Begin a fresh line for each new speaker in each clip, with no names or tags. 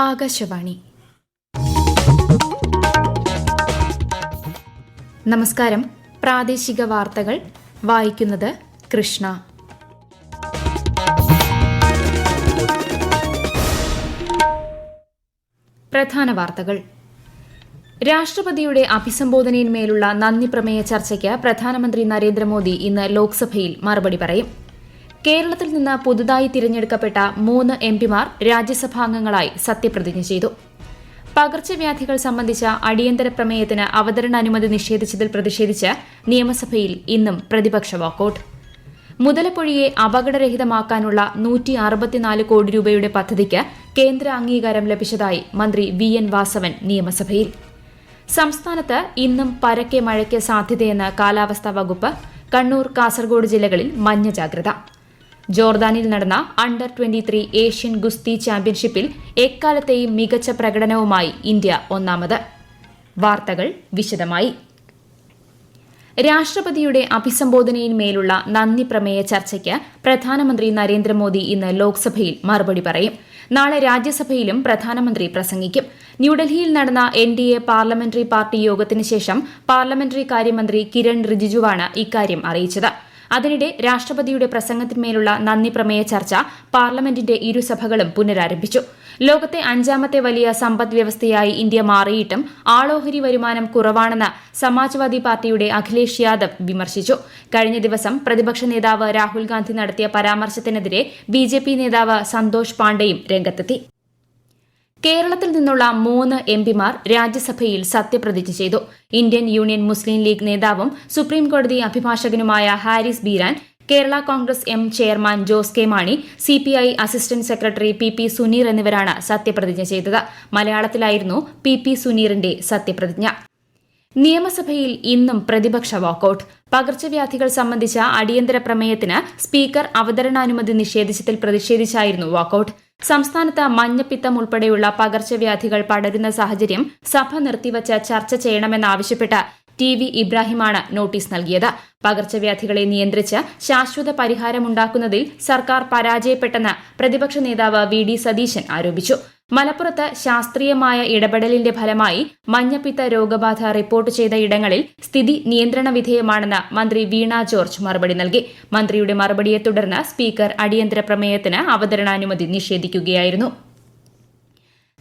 ആകാശവാണി. നമസ്കാരം. പ്രാദേശിക വാർത്തകൾ വായിക്കുന്നത് കൃഷ്ണ. പ്രധാന വാർത്തകൾ. രാഷ്ട്രപതിയുടെ അഭിസംബോധനയിന്മേലുള്ള നന്ദി പ്രമേയ ചർച്ചയ്ക്ക് പ്രധാനമന്ത്രി നരേന്ദ്രമോദി ഇന്ന് ലോക്സഭയിൽ മറുപടി പറയും. കേരളത്തിൽ നിന്ന് പുതുതായി തിരഞ്ഞെടുക്കപ്പെട്ട 3 എംപിമാർ രാജ്യസഭാംഗങ്ങളായി സത്യപ്രതിജ്ഞ ചെയ്തു. പകർച്ചവ്യാധികൾ സംബന്ധിച്ച അടിയന്തര പ്രമേയത്തിന് അവതരണാനുമതി നിഷേധിച്ചതിൽ പ്രതിഷേധിച്ച് നിയമസഭയിൽ ഇന്നും പ്രതിപക്ഷ വാക്കൌട്ട്. മുതലപ്പൊഴിയെ അപകടരഹിതമാക്കാനുള്ള 164 കോടി രൂപയുടെ പദ്ധതിക്ക് കേന്ദ്ര അംഗീകാരം ലഭിച്ചതായി മന്ത്രി VN വാസവൻ നിയമസഭയിൽ. സംസ്ഥാനത്ത് ഇന്നും പരക്കെ മഴയ്ക്ക് സാധ്യതയെന്ന് കാലാവസ്ഥാ വകുപ്പ്. കണ്ണൂർ, കാസർഗോഡ് ജില്ലകളിൽ മഞ്ഞ ജാഗ്രത. ജോർദാനിൽ നടന്ന അണ്ടർ 23 ഏഷ്യൻ ഗുസ്തി ചാമ്പ്യൻഷിപ്പിൽ എക്കാലത്തെയും മികച്ച പ്രകടനവുമായി ഇന്ത്യ ഒന്നാമത്. വാർത്തകൾ വിശദമായി. രാഷ്ട്രപതിയുടെ അഭിസംബോധനയിന്മേലുള്ള നന്ദി പ്രമേയ ചർച്ചയ്ക്ക് പ്രധാനമന്ത്രി നരേന്ദ്രമോദി ഇന്ന് ലോക്സഭയിൽ മറുപടി പറയും. നാളെ രാജ്യസഭയിലും പ്രധാനമന്ത്രി പ്രസംഗിക്കും. ന്യൂഡൽഹിയിൽ നടന്ന NDA പാർലമെന്ററി പാർട്ടി യോഗത്തിന് ശേഷം പാർലമെന്ററി കാര്യമന്ത്രി കിരൺ റിജിജുവാണ് ഇക്കാര്യം അറിയിച്ചത്. അതിനിടെ രാഷ്ട്രപതിയുടെ പ്രസംഗത്തിന്മേലുള്ള നന്ദി പ്രമേയ ചർച്ച പാർലമെന്റിന്റെ ഇരുസഭകളും പുനരാരംഭിച്ചു. ലോകത്തെ 5ാമത്തെ വലിയ സമ്പദ് വ്യവസ്ഥയായി ഇന്ത്യ മാറിയിട്ടും ആളോഹരി വരുമാനം കുറവാണെന്ന് സമാജ്വാദി പാർട്ടിയുടെ അഖിലേഷ് യാദവ് വിമർശിച്ചു. കഴിഞ്ഞ ദിവസം പ്രതിപക്ഷ നേതാവ് രാഹുൽ ഗാന്ധി നടത്തിയ പരാമർശത്തിനെതിരെ BJP നേതാവ് സന്തോഷ് പാണ്ഡെയും രംഗത്തെത്തി. കേരളത്തിൽ നിന്നുള്ള 3 എംപിമാർ രാജ്യസഭയിൽ സത്യപ്രതിജ്ഞ ചെയ്തു. ഇന്ത്യൻ യൂണിയൻ മുസ്ലിം ലീഗ് നേതാവും സുപ്രീംകോടതി അഭിഭാഷകനുമായ Haris Beeran, Kerala Congress M chairman Jose K Mani, CPI assistant secretary PP Suneer എന്നിവരാണ് സത്യപ്രതിജ്ഞ ചെയ്തത്. മലയാളത്തിലായിരുന്നു PP സുനീറിന്റെ സത്യപ്രതിജ്ഞ. നിയമസഭയിൽ ഇന്നും പ്രതിപക്ഷ വാക്കൌട്ട്. പകർച്ചവ്യാധികൾ സംബന്ധിച്ച അടിയന്തര പ്രമേയത്തിന് സ്പീക്കർ അവതരണാനുമതി നിഷേധിച്ചതിൽ പ്രതിഷേധിച്ചായിരുന്നു വാക്കൌട്ട്. സംസ്ഥാനത്ത് മഞ്ഞപ്പിത്തം ഉൾപ്പെടെയുള്ള പകർച്ചവ്യാധികൾ പടരുന്ന സാഹചര്യം സഭ നിർത്തിവച്ച് ചർച്ച ചെയ്യണമെന്നാവശ്യപ്പെട്ട് TV ഇബ്രാഹിമാണ് നോട്ടീസ് നൽകിയത്. പകർച്ചവ്യാധികളെ നിയന്ത്രിച്ച് ശാശ്വത പരിഹാരമുണ്ടാക്കുന്നതിൽ സർക്കാർ പരാജയപ്പെട്ടെന്ന് പ്രതിപക്ഷ നേതാവ് VD സതീശൻ ആരോപിച്ചു. മലപ്പുറത്ത് ശാസ്ത്രീയമായ ഇടപെടലിന്റെ ഫലമായി മഞ്ഞപ്പിത്ത രോഗബാധ റിപ്പോർട്ട് ചെയ്ത ഇടങ്ങളിൽ സ്ഥിതി നിയന്ത്രണ വിധേയമാണെന്ന് മന്ത്രി വീണ ജോർജ് മറുപടി നൽകി. മന്ത്രിയുടെ മറുപടിയെ തുടർന്ന് സ്പീക്കർ അടിയന്തര പ്രമേയത്തിന് അവതരണാനുമതി നിഷേധിക്കുകയായിരുന്നു.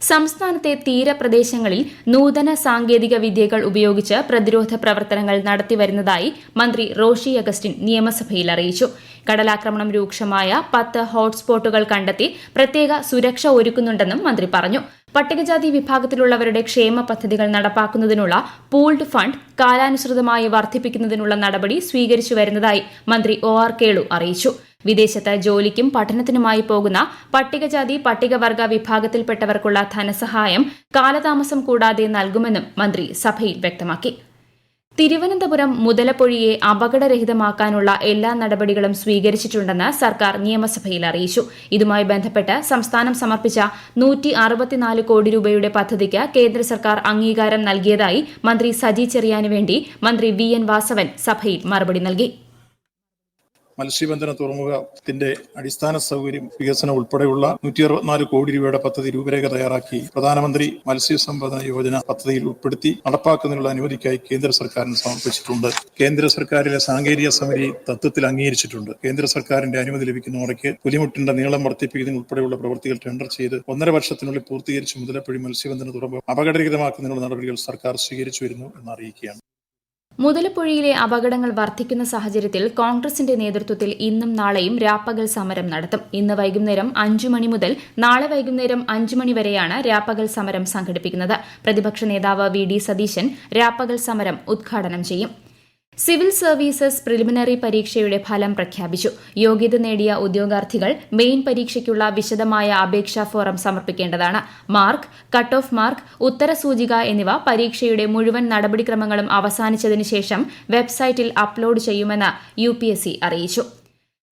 സംസ്ഥാനത്തെ തീരപ്രദേശങ്ങളിൽ നൂതന സാങ്കേതിക വിദ്യകൾ ഉപയോഗിച്ച് പ്രതിരോധ പ്രവർത്തനങ്ങൾ നടത്തിവരുന്നതായി മന്ത്രി റോഷി അഗസ്റ്റിൻ നിയമസഭയിൽ അറിയിച്ചു. കടലാക്രമണം രൂക്ഷമായ 10 ഹോട്ട്സ്പോട്ടുകൾ കണ്ടെത്തി പ്രത്യേക സുരക്ഷ ഒരുക്കുന്നുണ്ടെന്നും മന്ത്രി പറഞ്ഞു. പട്ടികജാതി വിഭാഗത്തിലുള്ളവരുടെ ക്ഷേമ പദ്ധതികൾ നടപ്പാക്കുന്നതിനുള്ള പൂൾഡ് ഫണ്ട് കാലാനുസൃതമായി വർദ്ധിപ്പിക്കുന്നതിനുള്ള നടപടി സ്വീകരിച്ചു വരുന്നതായി മന്ത്രി OR കേളു അറിയിച്ചു. വിദേശത്ത് ജോലിക്കും പഠനത്തിനുമായി പോകുന്ന പട്ടികജാതി പട്ടികവർഗ വിഭാഗത്തിൽപ്പെട്ടവർക്കുള്ള ധനസഹായം കാലതാമസം കൂടാതെ നൽകുമെന്നും മന്ത്രി സഭയിൽ വ്യക്തമാക്കി. തിരുവനന്തപുരം മുതലപ്പൊഴിയെ അപകടരഹിതമാക്കാനുള്ള എല്ലാ നടപടികളും സ്വീകരിച്ചിട്ടുണ്ടെന്ന് സർക്കാർ നിയമസഭയിൽ അറിയിച്ചു. ഇതുമായി ബന്ധപ്പെട്ട് സംസ്ഥാനം സമർപ്പിച്ച 164 കോടി രൂപയുടെ പദ്ധതിക്ക് കേന്ദ്ര സർക്കാർ അംഗീകാരം നൽകിയതായി മന്ത്രി സജി ചെറിയാന് വേണ്ടി മന്ത്രി VN വാസവൻ സഭയിൽ മറുപടി നൽകി.
മത്സ്യബന്ധന തുറമുഖത്തിന്റെ അടിസ്ഥാന സൗകര്യം വികസനം ഉൾപ്പെടെയുള്ള 164 കോടി രൂപയുടെ പദ്ധതി രൂപരേഖ തയ്യാറാക്കി പ്രധാനമന്ത്രി മത്സ്യസമ്പദ യോജന പദ്ധതിയിൽ ഉൾപ്പെടുത്തി നടപ്പാക്കുന്നതിനുള്ള അനുമതിക്കായി കേന്ദ്ര സർക്കാരിന് സമർപ്പിച്ചിട്ടുണ്ട്. കേന്ദ്ര സർക്കാരിലെ സാങ്കേതിക സമിതി തത്വത്തിൽ അംഗീകരിച്ചിട്ടുണ്ട്. കേന്ദ്ര സർക്കാരിന്റെ അനുമതി ലഭിക്കുന്ന മുറയ്ക്ക് പുലിമുട്ടിന്റെ നീളം വർദ്ധിപ്പിക്കുന്നതിന് ഉൾപ്പെടെയുള്ള പ്രവൃത്തികൾ ടെൻഡർ ചെയ്ത് 1.5 വർഷത്തിനുള്ളിൽ പൂർത്തീകരിച്ച് മുതലപ്പൊഴി മത്സ്യബന്ധന തുറമുഖം അപകടരഹിതമാക്കുന്നതിനുള്ള നടപടികൾ സർക്കാർ സ്വീകരിച്ചു വരുന്നു എന്ന് അറിയിക്കുകയാണ്.
മുതലപ്പൊഴിയിലെ അപകടങ്ങൾ വർദ്ധിക്കുന്ന സാഹചര്യത്തിൽ കോൺഗ്രസിന്റെ നേതൃത്വത്തിൽ ഇന്നും നാളെയും രാപ്പകൽ സമരം നടത്തും. ഇന്ന് വൈകുന്നേരം 5 മണി മുതൽ നാളെ വൈകുന്നേരം 5 മണി വരെയാണ് രാപ്പകൽ സമരം സംഘടിപ്പിക്കുന്നത്. പ്രതിപക്ഷ നേതാവ് VD സതീശൻ രാപ്പകൽ സമരം ഉദ്ഘാടനം ചെയ്യും. സിവിൽ സർവീസസ് പ്രിലിമിനറി പരീക്ഷയുടെ ഫലം പ്രഖ്യാപിച്ചു. യോഗ്യത നേടിയ ഉദ്യോഗാർത്ഥികൾ മെയിൻ പരീക്ഷയ്ക്കുള്ള വിശദമായ അപേക്ഷാ ഫോറം സമർപ്പിക്കേണ്ടതാണ്. മാർക്ക്, കട്ട് ഓഫ് മാർക്ക്, ഉത്തരസൂചിക എന്നിവ പരീക്ഷയുടെ മുഴുവൻ നടപടിക്രമങ്ങളും അവസാനിച്ചതിന് ശേഷം വെബ്സൈറ്റിൽ അപ്ലോഡ് ചെയ്യുമെന്ന് UPSC അറിയിച്ചു.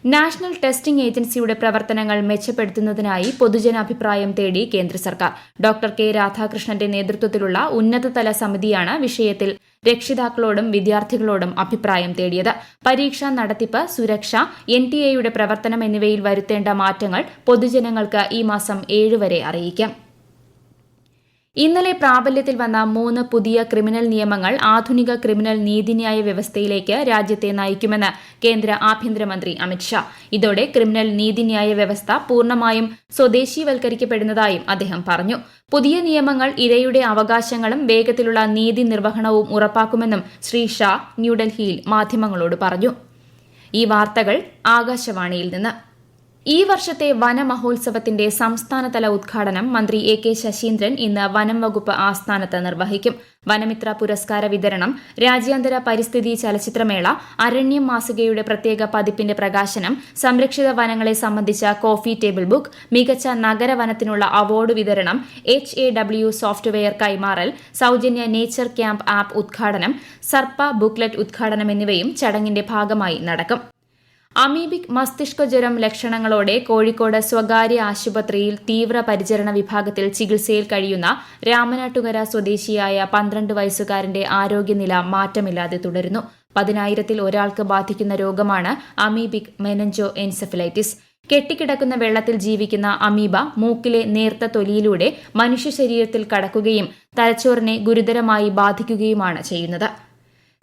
നാഷണൽ ടെസ്റ്റിംഗ് ഏജൻസിയുടെ പ്രവർത്തനങ്ങൾ മെച്ചപ്പെടുത്തുന്നതിനായി പൊതുജനാഭിപ്രായം തേടി കേന്ദ്ര സർക്കാർ. ഡോക്ടർ K രാധാകൃഷ്ണന്റെ നേതൃത്വത്തിലുള്ള ഉന്നതതല സമിതിയാണ് വിഷയത്തിൽ രക്ഷിതാക്കളോടും വിദ്യാർത്ഥികളോടും അഭിപ്രായം തേടിയത്. പരീക്ഷാ നടത്തിപ്പ്, സുരക്ഷ, NTA പ്രവർത്തനം എന്നിവയിൽ വരുത്തേണ്ട മാറ്റങ്ങൾ പൊതുജനങ്ങൾക്ക് ഈ മാസം 7 വരെ അറിയിക്കാം. ഇന്നലെ പ്രാബല്യത്തിൽ വന്ന 3 പുതിയ ക്രിമിനൽ നിയമങ്ങൾ ആധുനിക ക്രിമിനൽ നീതിന്യായ വ്യവസ്ഥയിലേക്ക് രാജ്യത്തെ നയിക്കുമെന്ന് കേന്ദ്ര ആഭ്യന്തരമന്ത്രി അമിത്ഷാ. ഇതോടെ ക്രിമിനൽ നീതിന്യായ വ്യവസ്ഥ പൂർണ്ണമായും സ്വദേശീവൽക്കരിക്കപ്പെടുന്നതായും അദ്ദേഹം പറഞ്ഞു. പുതിയ നിയമങ്ങൾ ഇരയുടെ അവകാശങ്ങളും വേഗത്തിലുള്ള നീതി നിർവഹണവും ഉറപ്പാക്കുമെന്നും ശ്രീ ഷാ ന്യൂഡൽഹിയിൽ മാധ്യമങ്ങളോട് പറഞ്ഞു. ഈ വാർത്തകൾ ആകാശവാണിയിൽ നിന്ന്. ഈ വർഷത്തെ വനമഹോത്സവത്തിന്റെ സംസ്ഥാനതല ഉദ്ഘാടനം മന്ത്രി എ കെ ശശീന്ദ്രൻ ഇന്ന് വനം വകുപ്പ് ആസ്ഥാനത്ത് നിർവഹിക്കും. വനമിത്ര പുരസ്കാര വിതരണം, രാജ്യാന്തര പരിസ്ഥിതി ചലച്ചിത്രമേള, അരണ്യം മാസികയുടെ പ്രത്യേക പതിപ്പിന്റെ പ്രകാശനം, സംരക്ഷിത വനങ്ങളെ സംബന്ധിച്ച കോഫി ടേബിൾ ബുക്ക്, മികച്ച നഗരവനത്തിനുള്ള അവാർഡ് വിതരണം, HAW സോഫ്റ്റ്വെയർ കൈമാറൽ, സൌജന്യ നേച്ചർ ക്യാമ്പ് ആപ്പ് ഉദ്ഘാടനം, സർപ്പ ബുക്ക്ലെറ്റ് ഉദ്ഘാടനം എന്നിവയും ചടങ്ങിന്റെ ഭാഗമായി നടക്കും. അമീബിക് മസ്തിഷ്ക ജ്വരം ലക്ഷണങ്ങളോടെ കോഴിക്കോട് സ്വകാര്യ ആശുപത്രിയിൽ തീവ്രപരിചരണ വിഭാഗത്തിൽ ചികിത്സയിൽ കഴിയുന്ന രാമനാട്ടുകര സ്വദേശിയായ 12 വയസ്സുകാരന്റെ ആരോഗ്യനില മാറ്റമില്ലാതെ തുടരുന്നു. 10,000-ൽ ഒരാൾക്ക് ബാധിക്കുന്ന രോഗമാണ് അമീബിക് മെനഞ്ചോ എൻസെഫലൈറ്റിസ്. കെട്ടിക്കിടക്കുന്ന വെള്ളത്തിൽ ജീവിക്കുന്ന അമീബ മൂക്കിലെ നേർത്ത തൊലിയിലൂടെ മനുഷ്യ ശരീരത്തിൽ കടക്കുകയും തലച്ചോറിനെ ഗുരുതരമായി ബാധിക്കുകയുമാണ് ചെയ്യുന്നത്.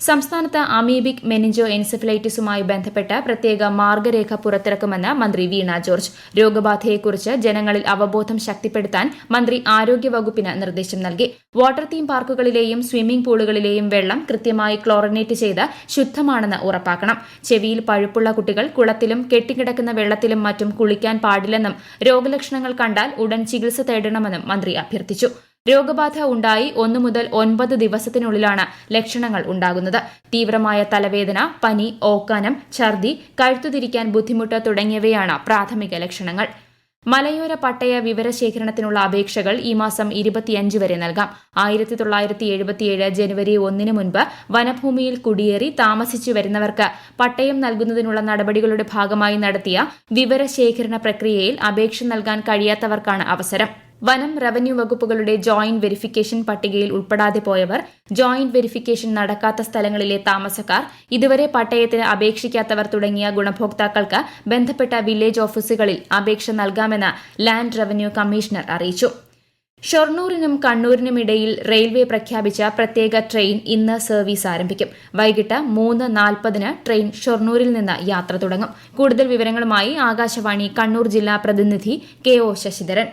സംസ്ഥാനത്ത് അമീബിക് മെനിഞ്ചോ എൻസെഫലൈറ്റിസുമായി ബന്ധപ്പെട്ട് പ്രത്യേക മാർഗരേഖ പുറത്തിറക്കുമെന്ന് മന്ത്രി വീണ ജോർജ്. രോഗബാധയെക്കുറിച്ച് ജനങ്ങളിൽ അവബോധം ശക്തിപ്പെടുത്താൻ മന്ത്രി ആരോഗ്യവകുപ്പിന് നിർദ്ദേശം നൽകി. വാട്ടർ തീം പാർക്കുകളിലെയും സ്വിമ്മിംഗ് പൂളുകളിലെയും വെള്ളം കൃത്യമായി ക്ലോറിനേറ്റ് ചെയ്ത് ശുദ്ധമാണെന്ന് ഉറപ്പാക്കണം. ചെവിയിൽ പഴുപ്പുള്ള കുട്ടികൾ കുളത്തിലും കെട്ടിക്കിടക്കുന്ന വെള്ളത്തിലും മറ്റും കുളിക്കാൻ പാടില്ലെന്നും രോഗലക്ഷണങ്ങൾ കണ്ടാൽ ഉടൻ ചികിത്സ തേടണമെന്നും മന്ത്രി അഭ്യർത്ഥിച്ചു. രോഗബാധ ഉണ്ടായി 1 മുതൽ 9 ദിവസത്തിനുള്ളിലാണ് ലക്ഷണങ്ങൾ ഉണ്ടാകുന്നത്. തീവ്രമായ തലവേദന, പനി, ഓക്കാനം, ഛർദി, കഴുത്തുതിരിക്കാൻ ബുദ്ധിമുട്ട് തുടങ്ങിയവയാണ് പ്രാഥമിക ലക്ഷണങ്ങൾ. മലയോര പട്ടയ വിവരശേഖരണത്തിനുള്ള അപേക്ഷകൾ ഈ മാസം 25 വരെ നൽകാം. 1977 ജനുവരി 1 മുൻപ് വനഭൂമിയിൽ കുടിയേറി താമസിച്ചു വരുന്നവർക്ക് പട്ടയം നൽകുന്നതിനുള്ള നടപടികളുടെ ഭാഗമായി നടത്തിയ വിവരശേഖരണ പ്രക്രിയയിൽ അപേക്ഷ നൽകാൻ കഴിയാത്തവർക്കാണ് അവസരം. വനം, റവന്യൂ വകുപ്പുകളുടെ ജോയിന്റ് വെരിഫിക്കേഷൻ പട്ടികയിൽ ഉൾപ്പെടാതെ പോയവർ, ജോയിന്റ് വെരിഫിക്കേഷൻ നടക്കാത്ത സ്ഥലങ്ങളിലെ താമസക്കാർ, ഇതുവരെ പട്ടയത്തിന് അപേക്ഷിക്കാത്തവർ തുടങ്ങിയ ഗുണഭോക്താക്കൾക്ക് ബന്ധപ്പെട്ട വില്ലേജ് ഓഫീസുകളിൽ അപേക്ഷ നൽകാമെന്ന് ലാൻഡ് റവന്യൂ കമ്മീഷണർ അറിയിച്ചു. ഷൊർണൂരിനും കണ്ണൂരിനുമിടയിൽ റെയിൽവേ പ്രഖ്യാപിച്ച പ്രത്യേക ട്രെയിൻ ഇന്ന് സർവീസ് ആരംഭിക്കും. വൈകിട്ട് 3:40 ട്രെയിൻ ഷൊർണൂരിൽ നിന്ന് യാത്ര തുടങ്ങും. കൂടുതൽ വിവരങ്ങളുമായി ആകാശവാണി കണ്ണൂർ ജില്ലാ പ്രതിനിധി KO ശശിധരൻ.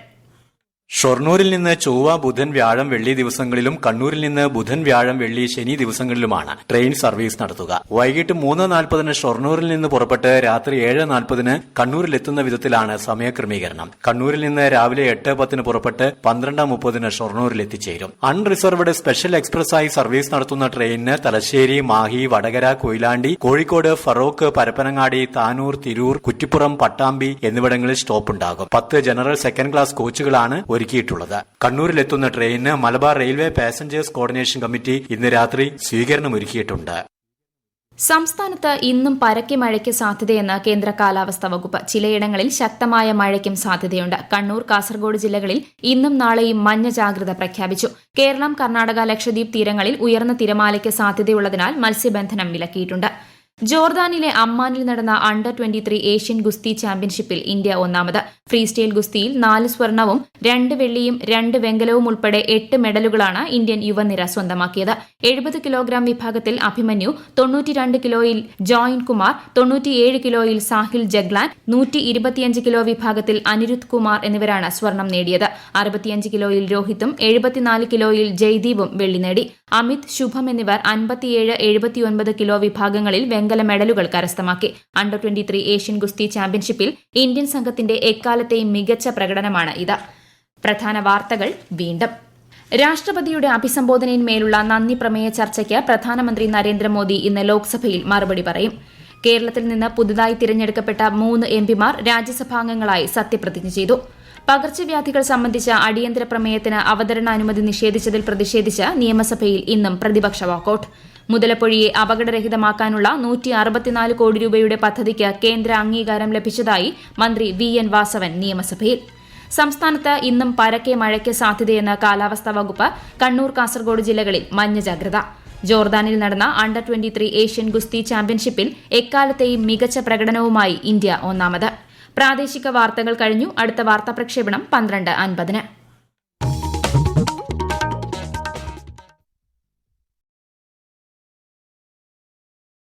ഷൊർണൂരിൽ നിന്ന് ചൊവ്വ, ബുധൻ, വ്യാഴം, വെള്ളി ദിവസങ്ങളിലും കണ്ണൂരിൽ നിന്ന് ബുധൻ, വ്യാഴം, വെള്ളി, ശനി ദിവസങ്ങളിലുമാണ് ട്രെയിൻ സർവീസ് നടത്തുക. വൈകിട്ട് 3:40 ഷൊർണൂരിൽ നിന്ന് പുറപ്പെട്ട് രാത്രി 7:40 കണ്ണൂരിലെത്തുന്ന വിധത്തിലാണ് സമയക്രമീകരണം. കണ്ണൂരിൽ നിന്ന് രാവിലെ 8:10 പുറപ്പെട്ട് 12:30 ഷൊർണൂരിൽ എത്തിച്ചേരും. അൺറിസർവ്ഡ് സ്പെഷ്യൽ എക്സ്പ്രസായി സർവീസ് നടത്തുന്ന ട്രെയിനിന് തലശ്ശേരി, മാഹി, വടകര, കൊയിലാണ്ടി, കോഴിക്കോട്, ഫറോക്ക്, പരപ്പനങ്ങാടി, താനൂർ, തിരൂർ, കുറ്റിപ്പുറം, പട്ടാമ്പി എന്നിവിടങ്ങളിൽ സ്റ്റോപ്പുണ്ടാകും. 10 ജനറൽ സെക്കൻഡ് ക്ലാസ് കോച്ചുകളാണ് ഒരുക്കിയിട്ടുള്ളത്. കണ്ണൂരിലെത്തുന്ന ട്രെയിനിന് Malabar railway passengers coordination committee ഇന്ന് രാത്രി സ്വീകരണമൊരുക്കിയിട്ടുണ്ട്.
സംസ്ഥാനത്ത് ഇന്നും പരക്കെ മഴയ്ക്ക് സാധ്യതയെന്ന് കേന്ദ്ര കാലാവസ്ഥാ വകുപ്പ്. ചിലയിടങ്ങളിൽ ശക്തമായ മഴയ്ക്കും സാധ്യതയുണ്ട്. കണ്ണൂർ, കാസർഗോഡ് ജില്ലകളിൽ ഇന്നും നാളെയും മഞ്ഞ ജാഗ്രത പ്രഖ്യാപിച്ചു. കേരളം, കർണാടക, ലക്ഷദ്വീപ് തീരങ്ങളിൽ ഉയർന്ന തിരമാലയ്ക്ക് സാധ്യതയുള്ളതിനാൽ മത്സ്യബന്ധനം വിലക്കിയിട്ടുണ്ട്. ജോർദാനിലെ അമ്മാനിൽ നടന്ന അണ്ടർ 23 ഏഷ്യൻ ഗുസ്തി ചാമ്പ്യൻഷിപ്പിൽ ഇന്ത്യ ഒന്നാമത്. ഫ്രീ സ്റ്റൈൽ ഗുസ്തിയിൽ 4 സ്വർണവും 2 വെള്ളിയും 2 വെങ്കലവും ഉൾപ്പെടെ 8 മെഡലുകളാണ് ഇന്ത്യൻ യുവനിര സ്വന്തമാക്കിയത്. 70 കിലോഗ്രാം വിഭാഗത്തിൽ അഭിമന്യു, 92 കിലോയിൽ ജോയിന്റ് കുമാർ, 97 കിലോയിൽ സാഹിൽ ജഗ്ലാൻ, 125 കിലോ വിഭാഗത്തിൽ അനിരുദ്ധ് കുമാർ എന്നിവരാണ് സ്വർണം നേടിയത്. 65 കിലോയിൽ രോഹിത്തും 74 കിലോയിൽ ജയ്ദീപും വെള്ളി നേടി. അമിത്, ശുഭം എന്നിവർ 57, 79 കിലോ വിഭാഗങ്ങളിൽ വെങ്കല മെഡലുകൾ കരസ്ഥമാക്കി. അണ്ടർ 23 ഏഷ്യൻ ഗുസ്തി ചാമ്പ്യൻഷിപ്പിൽ ഇന്ത്യൻ സംഘത്തിന്റെ എക്കാലത്തെയും മികച്ച പ്രകടനമാണ് ഇത്. പ്രധാന വാർത്തകൾ വീണ്ടും. രാഷ്ട്രപതിയുടെ അഭിസംബോധനയിന്മേലുള്ള നന്ദി പ്രമേയ ചർച്ചയ്ക്ക് പ്രധാനമന്ത്രി നരേന്ദ്രമോദി ഇന്ന് ലോക്സഭയിൽ മറുപടി പറയും. കേരളത്തിൽ നിന്ന് പുതുതായി തിരഞ്ഞെടുക്കപ്പെട്ട 3 MPമാർ രാജ്യസഭാംഗങ്ങളായി സത്യപ്രതിജ്ഞ ചെയ്തു. പകർച്ചവ്യാധികൾ സംബന്ധിച്ച അടിയന്തര പ്രമേയത്തിന് അവതരണാനുമതി നിഷേധിച്ചതിൽ പ്രതിഷേധിച്ച് നിയമസഭയിൽ ഇന്നും പ്രതിപക്ഷ വാക്കൌട്ട്. മുതലപ്പൊഴിയെ അപകടരഹിതമാക്കാനുള്ള 164 കോടി രൂപയുടെ പദ്ധതിക്ക് കേന്ദ്ര അംഗീകാരം ലഭിച്ചതായി മന്ത്രി VN വാസവൻ നിയമസഭയിൽ. സംസ്ഥാനത്ത് ഇന്നും പരക്കെ മഴയ്ക്ക് സാധ്യതയെന്ന് കാലാവസ്ഥാ വകുപ്പ്. കണ്ണൂർ, കാസർഗോഡ് ജില്ലകളിൽ മഞ്ഞ ജാഗ്രത. ജോർദാനിൽ നടന്ന അണ്ടർ 23 ഏഷ്യൻ ഗുസ്തി ചാമ്പ്യൻഷിപ്പിൽ എക്കാലത്തെയും മികച്ച പ്രകടനവുമായി ഇന്ത്യ ഒന്നാമത്. പ്രാദേശിക വാർത്തകൾ കഴിഞ്ഞു. അടുത്ത വാർത്താ പ്രക്ഷേപണം 12:50.